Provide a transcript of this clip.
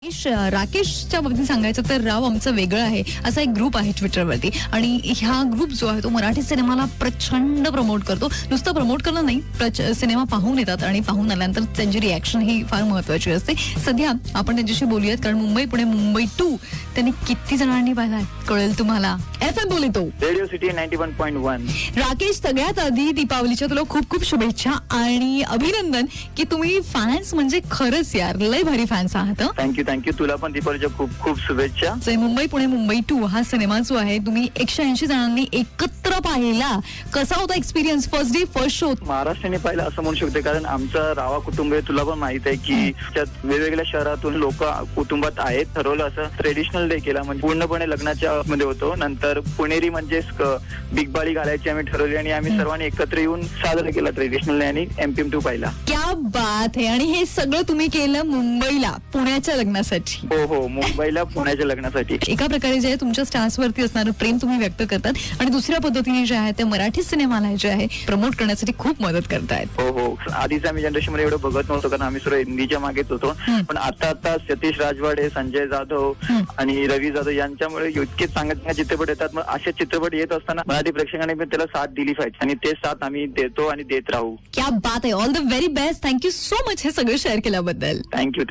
राकेशच्या बाबतीत सांगायचं तर राव आमचं वेगळं आहे असा एक ग्रुप आहे ट्विटरवरती आणि ह्या ग्रुप जो आहे तो मराठी सिनेमाला प्रचंड प्रमोट करतो. नुसतं प्रमोट करणं नाही, सिनेमा पाहून येतात आणि पाहून आल्यानंतर त्यांची रिॲक्शन ही फार महत्वाची असते. सध्या आपण त्यांच्याशी बोलूयात कारण मुंबई पुणे मुंबई 2 त्यांनी किती जणांनी पाहिलाय कळेल तुम्हाला. FM बोलतो रेडिओ सिटी 91.1. राकेश, सगळ्यात आधी दीपावलीच्या तुला खूप खूप शुभेच्छा आणि अभिनंदन की तुम्ही फॅन्स म्हणजे खरंच यार लय भारी फॅन्स आहात. थँक्यू. तुला पण दीपावलीच्या खूप खूप शुभेच्छा. मुंबई पुणे मुंबई 2 हा सिनेमा जो आहे तुम्ही 180 जणांनी एकत्र पाहिला. कसा होता experience? First day first show महाराष्ट्राने पाहिला असं म्हणू शकते कारण आमचं रावा कुटुंब आहे, तुला पण माहित आहे की त्यात वेगवेगळ्या शहरातून लोक कुटुंबात आहेत. ठरवलं असं ट्रेडिशनल डे केला म्हणजे पूर्णपणे लग्नाच्या मध्ये होतो. नंतर पुणेरी म्हणजे बिग बाळी घालायची आम्ही ठरवली आणि आम्ही सर्वांनी एकत्र येऊन साजरा केला ट्रेडिशनल डे आणि MPM 2 पाहिला. क्या बात आहे. आणि हे सगळं तुम्ही केलं मुंबईला पुण्याच्या लग्नासाठी? हो, मुंबईला पुण्याच्या लग्नासाठी. एका प्रकारे जे आहे तुमच्या स्टार्स वरती असणारं प्रेम तुम्ही व्यक्त करतात आणि दुसऱ्या पद्धतीने जे आहे ते मराठी सिनेमाला जे आहे प्रमोट करण्यासाठी खूप मदत करतायत. हो. आधीच आम्ही जनरेशन मध्ये एवढं बघत नव्हतो कारण आम्ही सर्व हिंदीच्या मागेच होतो. पण आता सतीश राजवाडे, संजय जाधव आणि रवी जाधव यांच्यामुळे इतके चांगले चित्रपट येतात. मग असे चित्रपट येत असताना मराठी प्रेक्षकांनी पण त्याला साथ दिली पाहिजे आणि ते साथ आम्ही देतो आणि देत राहू. क्या बात आहे. All the very best. Thank you so much हे सगळं शेअर केल्याबद्दल. थँक्यू.